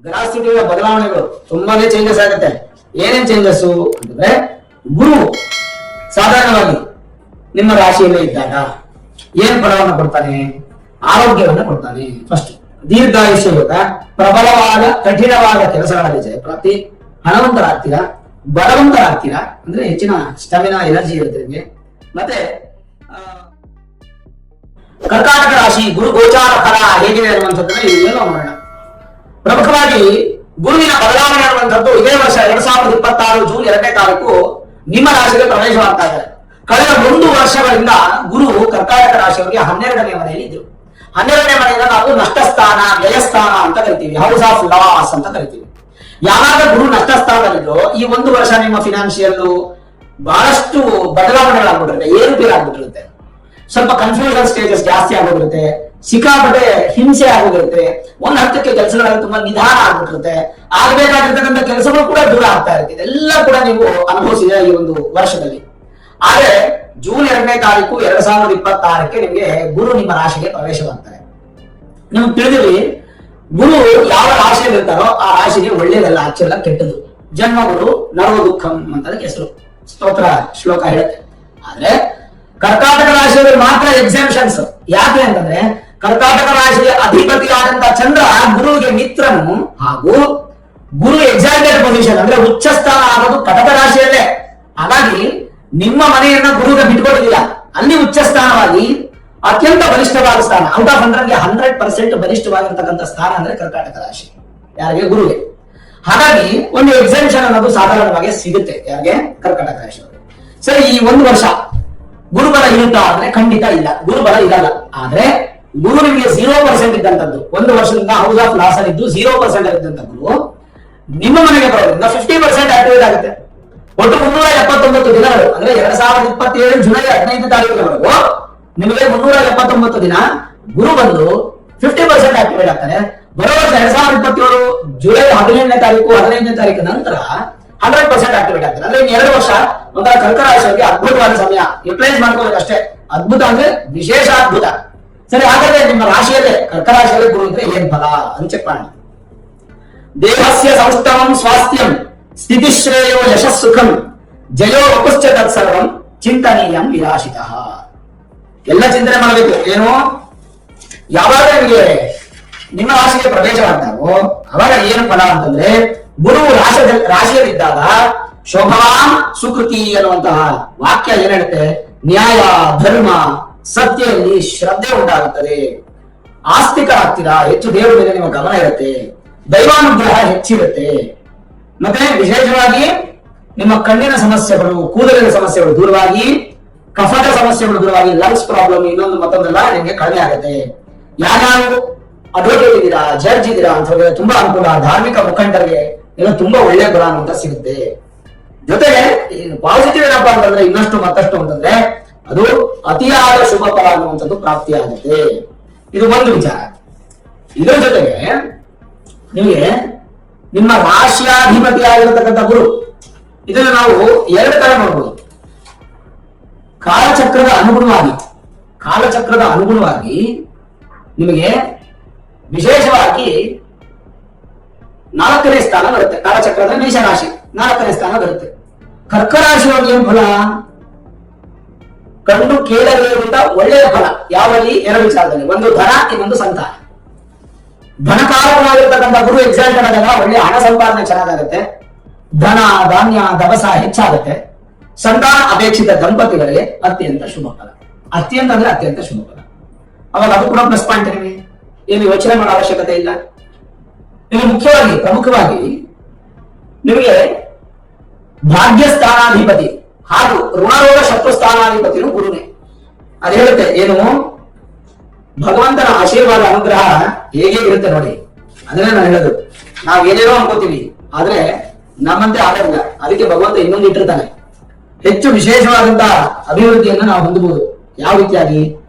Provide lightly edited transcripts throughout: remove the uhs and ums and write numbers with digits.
ಗ್ರಹಸ್ಥಿತಿಗಳ ಬದಲಾವಣೆಗಳು ತುಂಬಾನೇ ಚೇಂಜಸ್ ಆಗುತ್ತೆ. ಏನೇನ್ ಚೇಂಜಸ್ ಅಂತಂದ್ರೆ, ಗುರು ಸಾಧಾರಣವಾಗಿ ನಿಮ್ಮ ರಾಶಿಯಲ್ಲೇ ಇದ್ದಾಗ ಏನ್ ಫಲವನ್ನು ಕೊಡ್ತಾನೆ? ಆರೋಗ್ಯವನ್ನ ಕೊಡ್ತಾನೆ. ಫಸ್ಟ್ ದೀರ್ಘಾಯುಷ್ಯ ಯೋಗ, ಪ್ರಬಲವಾದ ಕಠಿಣವಾದ ಕೆಲಸಗಳಲ್ಲಿ ಜಯಪ್ರಾಪ್ತಿ, ಹಣವಂತರಾಗ್ತೀರಾ, ಬಲವಂತರಾಗ್ತೀರಾ, ಅಂದ್ರೆ ಹೆಚ್ಚಿನ ಸ್ಟಮಿನಾ ಎನರ್ಜಿ ಇರುತ್ತೆ ನಿಮಗೆ. ಮತ್ತೆ ಕರ್ಕಾಟಕ ರಾಶಿ ಗುರು ಗೋಚಾರ ಫಲ ಹೇಗಿದೆ ಅನ್ನುವಂಥದ್ದನ್ನ ಇವೆಲ್ಲ ನೋಡೋಣ. ಪ್ರಮುಖವಾಗಿ ಗುರುವಿನ ಬದಲಾವಣೆ ಅನ್ನುವಂಥದ್ದು ಇದೇ ವರ್ಷ 2026 ಜೂನ್ 2ನೇ ತಾರೀಕು ನಿಮ್ಮ ರಾಶಿಗೆ ಪ್ರವೇಶವಾಗ್ತಾ ಇದೆ. ಕಳೆದ 1 ವರ್ಷಗಳಿಂದ ಗುರು ಕರ್ಕಾಟಕ ರಾಶಿಯವರಿಗೆ 12ನೇ ಮನೆಯಲ್ಲಿ ಇದ್ರು. 12ನೇ ಮನೆಯಿಂದ ನಾವು ನಷ್ಟಸ್ಥಾನ, ವ್ಯಯಸ್ಥಾನ ಅಂತ ಕರಿತೀವಿ, ಹೌಸ್ ಆಫ್ ಲಾಸ್ ಅಂತ ಕರಿತೀವಿ. ಯಾವಾಗ ಗುರು ನಷ್ಟಸ್ಥಾನದಲ್ಲಿದ್ರು ಈ 1 ವರ್ಷ ನಿಮ್ಮ ಫಿನಾನ್ಷಿಯಲ್ ಬಹಳಷ್ಟು ಬದಲಾವಣೆಗಳಾಗ್ಬಿಟ್ಟಿರುತ್ತೆ, ಏರುಪೇರಾಗ್ಬಿಟ್ಟಿರುತ್ತೆ. ಸ್ವಲ್ಪ ಕನ್ಫ್ಯೂಷನ್ ಸ್ಟೇಜಸ್ ಜಾಸ್ತಿ ಆಗೋಗಿರುತ್ತೆ, ಸಿಕ್ಕಾಪಟ್ಟೆ ಹಿಂಸೆ ಆಗೋಗಿರುತ್ತೆ, ಒಂದ್ ಹಂತಕ್ಕೆ ಕೆಲಸಗಳಲ್ಲಿ ತುಂಬಾ ನಿಧಾನ ಆಗ್ಬಿಟ್ಟಿರುತ್ತೆ, ಆಗ್ಬೇಕಾಗಿರ್ತಕ್ಕಂಥ ಕೆಲಸಗಳು ಕೂಡ ದೂರ ಆಗ್ತಾ ಇರುತ್ತೆ. ಇದೆಲ್ಲ ಕೂಡ ನೀವು ಅನುಭವಿಸಿದ ಈ ಒಂದು ವರ್ಷದಲ್ಲಿ. ಆದ್ರೆ ಜೂನ್ 2ನೇ ತಾರೀಕು 2026ಕ್ಕೆ ನಿಮಗೆ ಗುರು ನಿಮ್ಮ ರಾಶಿಗೆ ಪ್ರವೇಶವಾಗ್ತಾರೆ. ನಿಮ್ಗೆ ತಿಳಿದಿರಿ, ಗುರು ಯಾವ ರಾಶಿಯಲ್ಲಿ ಇರ್ತಾರೋ ಆ ರಾಶಿಗೆ ಒಳ್ಳೇದಲ್ಲ, ಆಕ್ಚುಲ್ ಕೆಟ್ಟದು. ಜನ್ಮ ಗುರು ನರವ ದುಃಖಂ ಅಂತ ಅದಕ್ಕೆ ಹೆಸರು, ಸ್ತೋತ್ರ ಶ್ಲೋಕ ಹೇಳುತ್ತೆ. ಆದ್ರೆ ಕರ್ಕಾಟಕ ರಾಶಿಯಲ್ಲಿ ಮಾತ್ರ ಎಕ್ಸಾಮ್ಷನ್ಸ್. ಯಾಕೆ ಅಂತಂದ್ರೆ ಕರ್ಕಾಟಕ ರಾಶಿಯ ಅಧಿಪತಿಯಾದಂತಹ ಚಂದ್ರ ಗುರುವಿಗೆ ಮಿತ್ರನು, ಹಾಗೂ ಗುರು ಎಕ್ಸಾಲ್ಟೆಡ್ ಪೊಸಿಷನ್ ಅಂದ್ರೆ ಉಚ್ಚ ಸ್ಥಾನ ಆಗೋದು ಕಟಕ ರಾಶಿಯಲ್ಲೇ. ಹಾಗಾಗಿ ನಿಮ್ಮ ಮನೆಯನ್ನ ಗುರುವಿಗೆ ಬಿಟ್ಕೊಟ್ಟಿಲ್ಲ, ಅಲ್ಲಿ ಉಚ್ಚ ಸ್ಥಾನವಾಗಿ ಅತ್ಯಂತ ಬಲಿಷ್ಠವಾದ ಸ್ಥಾನ, ಔಟ್ ಆಫ್ 100ಗೆ 100% ಬಲಿಷ್ಠವಾಗಿರ್ತಕ್ಕಂಥ ಸ್ಥಾನ ಅಂದ್ರೆ ಕರ್ಕಾಟಕ ರಾಶಿ, ಯಾರಿಗೆ? ಗುರುವಿಗೆ. ಹಾಗಾಗಿ ಒಂದು ಎಕ್ಸಾಮ್ಷನ್ ಅನ್ನೋದು ಸಾಧಾರಣವಾಗಿ ಸಿಗುತ್ತೆ ಯಾರಿಗೆ? ಕರ್ಕಾಟಕ ರಾಶಿಯವರಿಗೆ. ಸರಿ, ಈ 1 ವರ್ಷ ಗುರುಬಲ ಇರುತ್ತಾ ಅಂದ್ರೆ ಖಂಡಿತ ಇಲ್ಲ, ಗುರುಬಲ ಇರಲ್ಲ. ಆದ್ರೆ ಗುರು ನಿಮಗೆ 0% ಇದ್ದಂಥದ್ದು, 1 ವರ್ಷದಿಂದ ಹೌಸ್ ಆಫ್ ಲಾಸ್ ಅಲ್ಲಿ ಇದ್ದು 0% ಇದ್ದಂತ ಗುರು ನಿಮ್ಮ ಮನೆಗೆ ಬರೋದ್ರಿಂದ 50% ಆಕ್ಟಿವೇಟ್ ಆಗುತ್ತೆ. ಒಟ್ಟು 379 ದಿನಗಳು ಅಂದ್ರೆ 2027 ಜುಲೈ 15 ತಾರೀಕಿನವರೆಗೂ ನಿಮಗೆ 379 ದಿನ ಗುರು ಬಂದು 50% ಆಕ್ಟಿವೇಟ್ ಆಗ್ತಾರೆ. ಬರೋ ವರ್ಷ 2027 ಜುಲೈ 17ನೇ ತಾರೀಕು 15ನೇ ತಾರೀಕು ನಂತರ 100% ಆಕ್ಟಿವೇಟ್ ಆಗ್ತಾರೆ. ಅಂದ್ರೆ 2 ವರ್ಷ ಒಂಥರ ಕರ್ಕ ರಾಶಿಯವರಿಗೆ ಅದ್ಭುತವಾದ ಸಮಯ, ಯುಟಿಲೈಸ್ ಮಾಡ್ಕೋಬೇಕಷ್ಟೇ. ಅದ್ಭುತ ಅಂದ್ರೆ ವಿಶೇಷ ಅದ್ಭುತ. ಸರಿ, ಹಾಗಾದ್ರೆ ನಿಮ್ಮ ರಾಶಿಯಲ್ಲೇ ಕರ್ಕ ರಾಶಿಯಲ್ಲಿ ಗುರು ಇದ್ರೆ ಏನ್ ಫಲ ಅಂತ ಚೆಕ್ ಮಾಡಿ. ದೇಹಸ್ಯ ಸೌಷ್ಠವಂ ಸ್ವಾಸ್ಥ್ಯಂ ಸ್ಥಿತಿಶ್ರೇಯೋ ಯಶಸ್ಸುಖಂ ಜಯೋ ವಪುಶ್ಚ ತತ್ಸರ್ವಂ ಚಿಂತನೀಯಂ ವಿರಾಶಿತಃ. ಎಲ್ಲ ಚಿಂತನೆ ಮಾಡಬೇಕು. ಏನು? ಯಾವಾಗ ನಿಮಗೆ ನಿಮ್ಮ ರಾಶಿಗೆ ಪ್ರವೇಶವಾಗ್ತಾವೋ ಅವಾಗ ಏನು ಫಲ ಅಂತಂದ್ರೆ, ಗುರು ರಾಶಿಯಲ್ಲಿದ್ದಾಗ ಶೋಭವಾನ್ ಸುಕೃತಿ ಅನ್ನುವಂತಹ ವಾಕ್ಯ ಏನ್ ಹೇಳುತ್ತೆ? ನ್ಯಾಯ, ಧರ್ಮ, ಸತ್ಯದಲ್ಲಿ ಶ್ರದ್ಧೆ ಉಂಟಾಗುತ್ತದೆ, ಆಸ್ತಿಕರಾಗ್ತೀರಾ, ಹೆಚ್ಚು ದೇವರ ಮೇಲೆ ನಿಮ್ಮ ಗಮನ ಇರುತ್ತೆ, ದೈವಾನುಗ್ರಹ ಹೆಚ್ಚಿರುತ್ತೆ. ಮತ್ತೆ ವಿಶೇಷವಾಗಿ ನಿಮ್ಮ ಕಣ್ಣಿನ ಸಮಸ್ಯೆಗಳು, ಕೂದಲಿನ ಸಮಸ್ಯೆಗಳು ದೂರವಾಗಿ, ಕಫದ ಸಮಸ್ಯೆಗಳು ದೂರವಾಗಿ, ಲಂಗ್ಸ್ ಪ್ರಾಬ್ಲಮ್ ಇನ್ನೊಂದು ಮತ್ತೊಂದೆಲ್ಲ ನಿಮಗೆ ಕಡಿಮೆ ಆಗುತ್ತೆ. ಯಾರು ಅಡ್ವೊಕೇಟ್ ಇದ್ದೀರಾ, ಜಡ್ಜ್ ಇದ್ದೀರಾ ಅಂತ ತುಂಬಾ ಅನುಕೂಲ, ಧಾರ್ಮಿಕ ಮುಖಂಡರಿಗೆ ಎಲ್ಲ ತುಂಬಾ ಒಳ್ಳೆಯ ಗುಣ ಅಂತ ಸಿಗುತ್ತೆ. ಜೊತೆಗೆ ಪಾಸಿಟಿವ್ ಏನಪ್ಪಾ ಅಂತಂದ್ರೆ ಇನ್ನಷ್ಟು ಮತ್ತಷ್ಟು ಅಂತಂದ್ರೆ ಅದು ಅತಿಯಾದ ಶುಭ ಫಲ ಅನ್ನುವಂಥದ್ದು ಪ್ರಾಪ್ತಿಯಾಗುತ್ತೆ. ಇದು ಒಂದು ವಿಚಾರ. ಇದರ ಜೊತೆಗೆ ನಿಮಗೆ ನಿಮ್ಮ ರಾಶಿಯಾಧಿಪತಿ ಆಗಿರತಕ್ಕಂಥ ಗುರು, ಇದನ್ನು ನಾವು 2 ತರ ನೋಡಬಹುದು. ಕಾಲಚಕ್ರದ ಅನುಗುಣವಾಗಿ ನಿಮಗೆ ವಿಶೇಷವಾಗಿ 4ನೇ ಸ್ಥಾನ ಬರುತ್ತೆ. ಕಾಲಚಕ್ರದ ಮೇಷರಾಶಿ 4ನೇ ಸ್ಥಾನ ಬರುತ್ತೆ. ಕರ್ಕ ರಾಶಿಯವ್ರಿಗೆ ಏನ್ ಫಲ? ಕಂಡು ಕೇಳಲಿರುವಂತ ಒಳ್ಳೆಯ ಫಲ. ಯಾವಲ್ಲಿ? 2 ವಿಚಾರದಲ್ಲಿ, ಒಂದು ಧನ, ಇನ್ನೊಂದು ಸಂತಾನ. ಧನಕಾರಕವಾಗಿರ್ತಕ್ಕಂಥ ಗುರು ಎಕ್ಸಾಲ್ಟೆಡ್ ಆದಾಗ ಒಳ್ಳೆಯ ಹಣ ಸಂಪಾದನೆ ಚೆನ್ನಾಗಾಗುತ್ತೆ, ಧನ ಧಾನ್ಯ ದವಸ ಹೆಚ್ಚಾಗುತ್ತೆ. ಸಂತಾನ ಅಪೇಕ್ಷಿತ ದಂಪತಿಗಳಿಗೆ ಅತ್ಯಂತ ಶುಭ ಫಲ. ಅತ್ಯಂತ ಅಂದ್ರೆ ಅತ್ಯಂತ ಶುಭ ಫಲ. ಅವಾಗ ಅದು ಕೂಡ ಪ್ಲಸ್ ಪಾಯಿಂಟ್. ನಿಮಗೆ ಏನು ಯೋಚನೆ ಮಾಡೋ ಅವಶ್ಯಕತೆ ಇಲ್ಲ. ಇನ್ನು ಪ್ರಮುಖವಾಗಿ ನಿಮಗೆ ಭಾಗ್ಯ ಸ್ಥಾನಾಧಿಪತಿ ಹಾಗೂ ಋಣರೋಗ ಶತ್ರು ಸ್ಥಾನಾಧಿಪತಿಯು ಗುರುನೇ. ಅದು ಹೇಳುತ್ತೆ ಏನು? ಭಗವಂತನ ಆಶೀರ್ವಾದ ಅನುಗ್ರಹ ಹೇಗೆ ಇರುತ್ತೆ ನೋಡಿ. ಅದನ್ನೇ ನಾನು ಹೇಳೋದು. ನಾವ್ ಏನೇನೋ ಅನ್ಕೋತೀವಿ, ಆದ್ರೆ ನಮ್ಮಂತೆ ಆಗೋದಿಲ್ಲ. ಅದಕ್ಕೆ ಭಗವಂತ ಇನ್ನೊಂದು ಇಟ್ಟಿರ್ತಾನೆ. ಹೆಚ್ಚು ವಿಶೇಷವಾದಂತಹ ಅಭಿವೃದ್ಧಿಯನ್ನು ನಾವು ಹೊಂದಬಹುದು. ಯಾವ ರೀತಿಯಾಗಿ?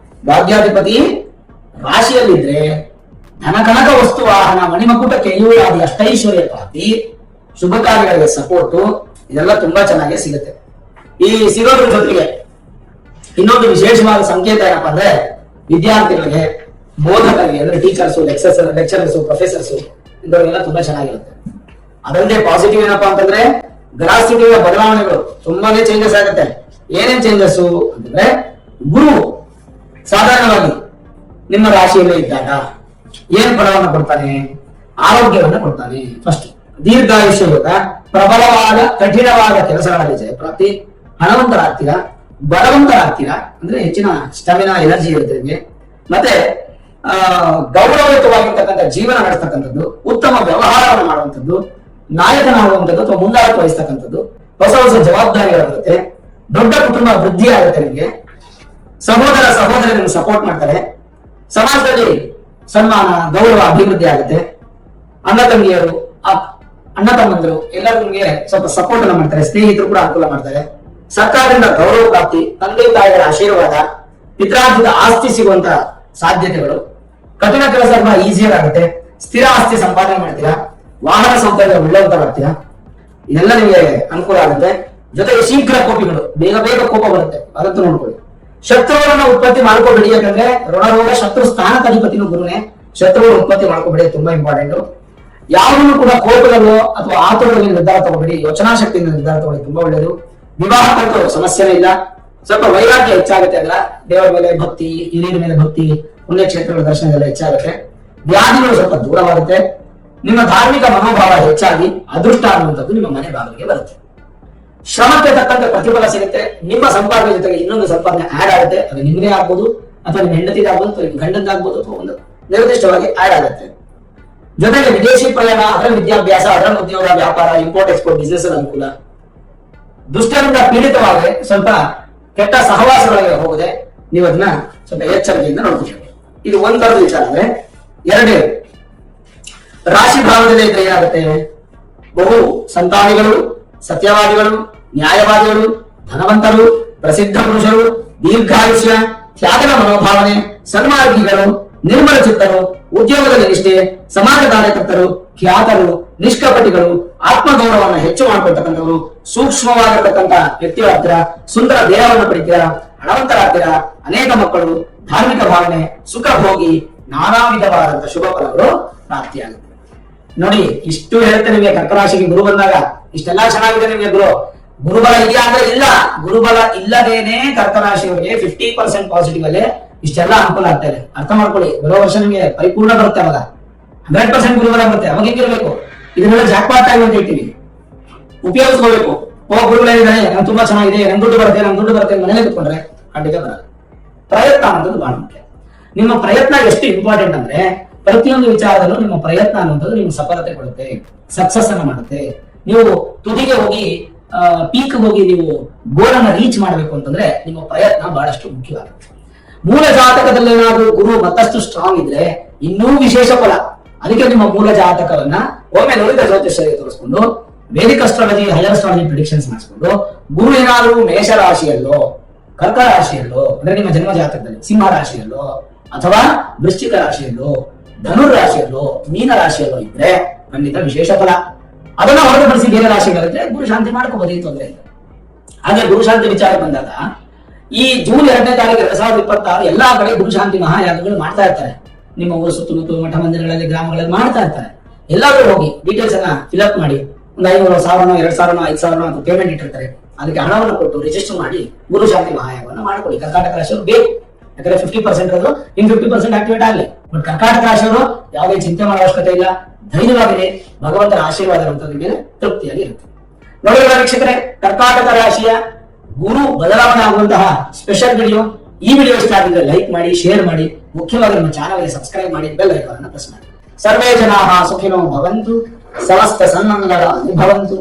ಭಾಗ್ಯಾಧಿಪತಿ ರಾಶಿಯಲ್ಲಿದ್ರೆ ಧನ ಕನಕ ವಸ್ತು ವಾಹನ ಮಣಿಮಕುಟಕ್ಕೆ ಇವುಗಳಾದ ಅಷ್ಟೈಶ್ವರ್ಯ ಪ್ರಾಪ್ತಿ, ಶುಭ ಕಾರ್ಯಗಳಿಗೆ ಸಪೋರ್ಟು, ಇದೆಲ್ಲ ತುಂಬಾ ಚೆನ್ನಾಗಿ ಸಿಗುತ್ತೆ. ಈ ಸಿಗೋದ್ರ ಜೊತೆಗೆ ಇನ್ನೊಂದು ವಿಶೇಷವಾದ ಸಂಕೇತ ಏನಪ್ಪಾ ಅಂದ್ರೆ, ವಿದ್ಯಾರ್ಥಿಗಳಿಗೆ, ಬೋಧಕರಿಗೆ ಅಂದ್ರೆ ಟೀಚರ್ಸು, ಲೆಕ್ಚರರ್ಸು, ಪ್ರೊಫೆಸರ್ಸು ಇಂಥವೆಲ್ಲ ತುಂಬಾ ಚೆನ್ನಾಗಿರುತ್ತೆ. ಅದಲ್ಲದೆ ಪಾಸಿಟಿವ್ ಏನಪ್ಪಾ ಅಂತಂದ್ರೆ ಗ್ರಹಸ್ಥಿತಿಯ ಬದಲಾವಣೆಗಳು ತುಂಬಾನೇ ಚೇಂಜಸ್ ಆಗುತ್ತೆ. ಏನೇನ್ ಚೇಂಜಸ್ ಅಂತಂದ್ರೆ ಗುರು ಸಾಧಾರಣವಾಗಿ ನಿಮ್ಮ ರಾಶಿಯಲ್ಲೇ ಇದ್ದಾಗ ಏನ್ ಫಲವನ್ನು ಕೊಡ್ತಾನೆ? ಆರೋಗ್ಯವನ್ನ ಕೊಡ್ತಾನೆ. ಫಸ್ಟ್ ದೀರ್ಘಾಯುಷ್ಯ ಯೋಗ, ಪ್ರಬಲವಾದ ಕಠಿಣವಾದ ಕೆಲಸಗಳಲ್ಲಿ ಜಯಪ್ರಾಪ್ತಿ, ಹಣವಂತರಾಗ್ತೀರಾ, ಬಲವಂತರಾಗ್ತೀರಾ, ಅಂದ್ರೆ ಹೆಚ್ಚಿನ ಸ್ಟಾಮಿನಾ ಎನರ್ಜಿ ಇರುತ್ತೆ ನಿಮಗೆ. ಮತ್ತೆ ಗೌರವಯುತವಾಗಿರ್ತಕ್ಕಂಥ ಜೀವನ ನಡೆಸ್ತಕ್ಕಂಥದ್ದು, ಉತ್ತಮ ವ್ಯವಹಾರವನ್ನು ಮಾಡುವಂಥದ್ದು, ನಾಯಕನಾಗುವಂಥದ್ದು ಅಥವಾ ಮುಂದಾಳತ್ವ ವಹಿಸ್ತಕ್ಕಂಥದ್ದು, ಹೊಸ ಹೊಸ ಜವಾಬ್ದಾರಿಗಳಿರುತ್ತೆ, ದೊಡ್ಡ ಕುಟುಂಬ ವೃದ್ಧಿ ಆಗುತ್ತೆ ನಿಮಗೆ, ಸಹೋದರ ನಿಮ್ಗೆ ಸಪೋರ್ಟ್ ಮಾಡ್ತಾರೆ, ಸಮಾಜದಲ್ಲಿ ಸನ್ಮಾನ ಗೌರವ ಅಭಿವೃದ್ಧಿ ಆಗುತ್ತೆ, ಅಣ್ಣ ತಂಗಿಯರು ಅಣ್ಣ ತಮ್ಮಂದರು ಎಲ್ಲರೂ ನಿಮಗೆ ಸ್ವಲ್ಪ ಸಪೋರ್ಟ್ ಅನ್ನ ಮಾಡ್ತಾರೆ, ಸ್ನೇಹಿತರು ಕೂಡ ಅನುಕೂಲ ಮಾಡ್ತಾರೆ, ಸರ್ಕಾರದಿಂದ ಗೌರವ ಪ್ರಾಪ್ತಿ, ತಂದೆ ತಾಯಿಗಳ ಆಶೀರ್ವಾದ, ಪಿತ್ರಾರ್ಜಿತ ಆಸ್ತಿ ಸಿಗುವಂತ ಸಾಧ್ಯತೆಗಳು, ಕಠಿಣ ಕೆಲಸ ಈಸಿಯರ್ ಆಗುತ್ತೆ, ಸ್ಥಿರ ಆಸ್ತಿ ಸಂಪಾದನೆ ಮಾಡ್ತೀರಾ, ವಾಹನ ಸೌಕರ್ಯ ಒಳ್ಳೆವಂತರಾಗ್ತೀರಾ, ಇದೆಲ್ಲ ನಿಮಗೆ ಅನುಕೂಲ ಆಗುತ್ತೆ. ಜೊತೆಗೆ ಶೀಘ್ರ ಕೋಪಿಗಳು, ಬೇಗ ಬೇಗ ಕೋಪ ಬರುತ್ತೆ, ಅದನ್ನು ನೋಡ್ಕೊಳ್ಳಿ. ಶತ್ರುಗಳನ್ನ ಉತ್ಪತ್ತಿ ಮಾಡ್ಕೋಬೇಡಿ, ಯಾಕಂದ್ರೆ ಋಣರೋಗ ಶತ್ರು ಸ್ಥಾನದ ಅಧಿಪತಿನೂ ಗುರುನೇ. ಶತ್ರುಗಳ ಉತ್ಪತ್ತಿ ಮಾಡ್ಕೋಬೇಡಿ, ತುಂಬಾ ಇಂಪಾರ್ಟೆಂಟ್. ಯಾವುದನ್ನು ಕೂಡ ಕೋಪದಲ್ಲೋ ಅಥವಾ ಆತುರದಲ್ಲಿ ನಿರ್ಧಾರ ತಗೋಬೇಡಿ, ಯೋಚನಾ ಶಕ್ತಿಯಿಂದ ನಿರ್ಧಾರ ತಗೊಳ್ಳಿ, ತುಂಬಾ ಒಳ್ಳೆಯದು. ವಿವಾಹ ಕುರಿತು ಸಮಸ್ಯೆನೇ ಇಲ್ಲ, ಸ್ವಲ್ಪ ವೈರಾಗ್ಯ ಹೆಚ್ಚಾಗುತ್ತೆ, ಅಲ್ಲ ದೇವರ ಮೇಲೆ ಭಕ್ತಿ, ಹಿರಿಯರ ಮೇಲೆ ಭಕ್ತಿ, ಪುಣ್ಯಕ್ಷೇತ್ರಗಳ ದರ್ಶನದೆಲ್ಲ ಹೆಚ್ಚಾಗುತ್ತೆ, ವ್ಯಾಧಿಗಳು ಸ್ವಲ್ಪ ದೂರವಾಗುತ್ತೆ, ನಿಮ್ಮ ಧಾರ್ಮಿಕ ಮನೋಭಾವ ಹೆಚ್ಚಾಗಿ ಅದೃಷ್ಟ ಅನ್ನುವಂಥದ್ದು ನಿಮ್ಮ ಮನೆ ಬಾಗಿಲಿಗೆ ಬರುತ್ತೆ. ಶ್ರಮಕ್ಕೆ ತಕ್ಕಂತೆ ಪ್ರತಿಫಲ ಸಿಗುತ್ತೆ, ನಿಮ್ಮ ಸಂಪಾದನೆ ಜೊತೆಗೆ ಇನ್ನೊಂದು ಸಂಪಾದನೆ ಆಡ್ ಆಗುತ್ತೆ, ಅದು ನಿಮ್ಮದೇ ಆಗ್ಬೋದು ಅಥವಾ ನಿಮ್ಮ ಹೆಂಡತಿಗೆ ಆಗ್ಬೋದು ಅಥವಾ ನಿಮ್ಮ ಗಂಡಂದಾಗ್ಬೋದು ಅಥವಾ ಒಂದು ನಿರ್ದಿಷ್ಟವಾಗಿ ಆಡ್ ಆಗುತ್ತೆ. ಜೊತೆಗೆ ವಿದೇಶಿ ಪ್ರಯಾಣ, ಅದರ ವಿದ್ಯಾಭ್ಯಾಸ, ಅದರ ಉದ್ಯೋಗ, ವ್ಯಾಪಾರ, ಇಂಪೋರ್ಟ್ ಎಕ್ಸ್ಪೋರ್ಟ್ ಬಿಸ್ನೆಸ್ ಅನುಕೂಲ. ದುಷ್ಟರಿಂದ ಪೀಡಿತವಾಗಿ ಸ್ವಲ್ಪ ಕೆಟ್ಟ ಸಹವಾಸಗಳಿಗೆ ಹೋಗದೆ ನೀವು ಅದನ್ನ ಸ್ವಲ್ಪ ಎಚ್ಚರಿಕೆಯಿಂದ ನೋಡ್ಕೊಳ್ಬೇಕು. ಇದು ಒಂದರದ ವಿಚಾರ. ಅಂದ್ರೆ ಎರಡೇ ರಾಶಿ ಭಾವದಲ್ಲಿ ಇದ್ರೆ ಏನಾಗುತ್ತೆ? ಬಹು ಸಂತಾನಿಗಳು, ಸತ್ಯವಾದಿಗಳು, ನ್ಯಾಯವಾದಿಗಳು, ಧನವಂತರು, ಪ್ರಸಿದ್ಧ ಪುರುಷರು, ದೀರ್ಘಾಯುಷ್ಯ, ತ್ಯಾಗದ ಮನೋಭಾವನೆ, ಸನ್ಮಾರ್ಗಿಗಳು, ನಿರ್ಮಲ ಚಿತ್ತರು, ಉದ್ಯೋಗದಲ್ಲಿ ನಿಷ್ಠೆ, ಸಮಾಜ ಕಾರ್ಯಕರ್ತರು, ಖ್ಯಾತರು, ನಿಷ್ಕಪಟಿಗಳು, ಆತ್ಮಗೌರವವನ್ನು ಹೆಚ್ಚು ಮಾಡ್ಕೊಳ್ತಕ್ಕಂಥವರು, ಸೂಕ್ಷ್ಮವಾಗಿರ್ತಕ್ಕಂಥ ವ್ಯಕ್ತಿಗಳ ಹತ್ತಿರ ಸುಂದರ ದೇಹವನ್ನು ಪಡಿತೀರಾ, ಹಣವಂತರಾಗ್ತೀರಾ, ಅನೇಕ ಮಕ್ಕಳು, ಧಾರ್ಮಿಕ ಭಾವನೆ, ಸುಖ ಭೋಗಿ, ನಾನಾ ವಿಧವಾದಂತಹ ಶುಭ ಫಲಗಳು ಪ್ರಾಪ್ತಿಯಾಗುತ್ತೆ. ನೋಡಿ, ಇಷ್ಟು ಹೇಳ್ತೇನೆ ನಿಮಗೆ. ಕರ್ಕರಾಶಿಗೆ ಗುರು ಬಂದಾಗ ಇಷ್ಟೆಲ್ಲಾ ಚೆನ್ನಾಗಿದೆ ನಿಮಗೆ. ಗುರುಬಲ ಇದೆಯಾ ಅಂದ್ರೆ ಇಲ್ಲ. ಗುರುಬಲ ಇಲ್ಲದೇನೆ ಕರ್ಕರಾಶಿಯವರಿಗೆ 50% ಪಾಸಿಟಿವ್ ಅಲ್ಲೇ ಇಷ್ಟೆಲ್ಲ ಅನುಕೂಲ ಆಗ್ತಾ ಇದೆ. ಅರ್ಥ ಮಾಡ್ಕೊಳ್ಳಿ, ಬರೋ ವರ್ಷ ನಿಮಗೆ ಪರಿಪೂರ್ಣ ಬರುತ್ತೆ. ಅವಾಗ 100% ಗುರುಬಲ ಬರುತ್ತೆ. ಅವಾಗ ಹೆಂಗಿರ್ಬೇಕು? ಇದನ್ನೆಲ್ಲ ಜಾಕ್ಪಾಟ್ ಆಗಿ ಅಂತ ಹೇಳ್ತೀವಿ, ಉಪಯೋಗಿಸ್ಕೋಬೇಕು. ಗುರುಬಲ ಇದ್ದಾರೆ, ನನ್ ತುಂಬಾ ಚೆನ್ನಾಗಿದೆ, ನನ್ ದುಡ್ಡು ಬರುತ್ತೆ ಮನೇಲೆ ಕುತ್ಕೊಂಡ್ರೆ ಖಂಡಿತ ಬರಲ್ಲ. ಪ್ರಯತ್ನ ಅನ್ನೋದು ಬಹಳ ಮುಖ್ಯ. ನಿಮ್ಮ ಪ್ರಯತ್ನ ಎಷ್ಟು ಇಂಪಾರ್ಟೆಂಟ್ ಅಂದ್ರೆ ಪ್ರತಿಯೊಂದು ವಿಚಾರದಲ್ಲೂ ನಿಮ್ಮ ಪ್ರಯತ್ನ ಅನ್ನುವಂಥದ್ದು ನಿಮ್ಗೆ ಸಫಲತೆ ಕೊಡುತ್ತೆ, ಸಕ್ಸಸ್ ಅನ್ನ ಮಾಡುತ್ತೆ. ನೀವು ತುದಿಗೆ ಹೋಗಿ ಪೀಕ್ ಹೋಗಿ ನೀವು ಗೋಲ್ ಅನ್ನ ರೀಚ್ ಮಾಡಬೇಕು ಅಂತಂದ್ರೆ ನಿಮ್ಮ ಪ್ರಯತ್ನ ಬಹಳಷ್ಟು ಮುಖ್ಯವಾಗುತ್ತೆ. ಮೂಲ ಜಾತಕದಲ್ಲಿ ಏನಾದ್ರೂ ಗುರು ಮತ್ತಷ್ಟು ಸ್ಟ್ರಾಂಗ್ ಇದ್ರೆ ಇನ್ನೂ ವಿಶೇಷ ಫಲ. ಅದಕ್ಕೆ ನಿಮ್ಮ ಮೂಲ ಜಾತಕವನ್ನ ಒಮ್ಮೆ ನೋಡಿದ ಜ್ಯೋತಿಷ್ಯರಿಗೆ ತೋರಿಸ್ಕೊಂಡು Vedic astrology, higher astrology predictions ಮಾಡಿಸ್ಕೊಂಡು ಗುರು ಏನಾದ್ರೂ ಮೇಷ ರಾಶಿಯಲ್ಲೋ, ಕರ್ಕ ರಾಶಿಯಲ್ಲೋ ಅಂದ್ರೆ ನಿಮ್ಮ ಜನ್ಮ ಜಾತಕದಲ್ಲಿ ಸಿಂಹ ರಾಶಿಯಲ್ಲೋ ಅಥವಾ ವೃಶ್ಚಿಕ ರಾಶಿಯಲ್ಲೋ, ಧನುರ್ ರಾಶಿಯಲ್ಲೋ, ಮೀನ ರಾಶಿಯಲ್ಲೋ ಇದ್ರೆ ಖಂಡಿತ ವಿಶೇಷ ಫಲ. ಅದನ್ನ ಹೊರತುಪಡಿಸಿ ಬೇರೆ ರಾಶಿಗಳಿದ್ರೆ ಗುರು ಶಾಂತಿ ಮಾಡ್ಕೋಬಹುದು, ತೊಂದರೆ ಇಲ್ಲ. ಹಾಗೆ ಗುರು ಶಾಂತಿ ವಿಚಾರ ಬಂದಾಗ ಈ ಜೂನ್ 2ನೇ ತಾರೀಕು 2026 ಎಲ್ಲಾ ಕಡೆ ಗುರು ಶಾಂತಿ ಮಹಾಯಾಗಗಳು ಮಾಡ್ತಾ ಇರ್ತಾರೆ. ನಿಮ್ಮ ಊರು ಸುತ್ತಮುತ್ತ ಮಠ ಮಂದಿರಗಳಲ್ಲಿ, ಗ್ರಾಮಗಳಲ್ಲಿ ಮಾಡ್ತಾ ಇರ್ತಾರೆ. ಎಲ್ಲರೂ ಹೋಗಿ ಡೀಟೇಲ್ಸ್ ಅನ್ನ ಫಿಲ್ಅಪ್ ಮಾಡಿ, ಒಂದು 500, 1000, 2000, 5000 ಅಂತ ಪೇಮೆಂಟ್ ಇಟ್ಟಿರ್ತಾರೆ. ಅದಕ್ಕೆ ಹಣವನ್ನು ಕೊಟ್ಟು ರಿಜಿಸ್ಟರ್ ಮಾಡಿ ಗುರು ಶಾಂತಿ ಮಹಾಯಾಗವನ್ನು ಮಾಡ್ಕೊಳ್ಳಿ. ಕರ್ನಾಟಕ ರಾಶಿಯವರು ಬೇಕು, ಯಾಕಂದ್ರೆ 50% ಅದು ಇನ್ 50% ಆಕ್ಟಿವೇಟ್ ಆಗಲಿ. ಬಟ್ ಕರ್ನಾಟಕ ರಾಶಿಯವರು ಯಾವುದೇ ಚಿಂತೆ ಮಾಡೋ ಅವಶ್ಯಕತೆ ಇಲ್ಲ, ಧೈರ್ಯವಾಗಿದೆ, ಭಗವಂತನ ಆಶೀರ್ವಾದ ಇರುವಂತದ್ರ ಮೇಲೆ ತೃಪ್ತಿಯಾಗಿ ಇರುತ್ತೆ. ನೋಡಿರುವ ವೀಕ್ಷಕರೇ, ಕರ್ನಾಟಕ ರಾಶಿಯ ಗುರು ಬದಲಾವಣೆ ಆಗುವಂತಹ ಸ್ಪೆಷಲ್ ವಿಡಿಯೋ. ಈ ವಿಡಿಯೋ ಇಷ್ಟ ಆಗಿದ್ರೆ ಲೈಕ್ ಮಾಡಿ, ಶೇರ್ ಮಾಡಿ, ಮುಖ್ಯವಾಗಿ ನಮ್ಮ ಚಾನಲ್ಗೆ ಸಬ್ಸ್ಕ್ರೈಬ್ ಮಾಡಿ, ಬೆಲ್ ಐಕಾನ್ ಅನ್ನು ಪ್ರೆಸ್ ಮಾಡಿ. ಸರ್ವೇ ಜನಾಃ ಸುಖಿನೋ ಭವಂತು, ಸಮಸ್ತ ಸನ್ಮಂಗಳಾನಿ ಭವಂತು.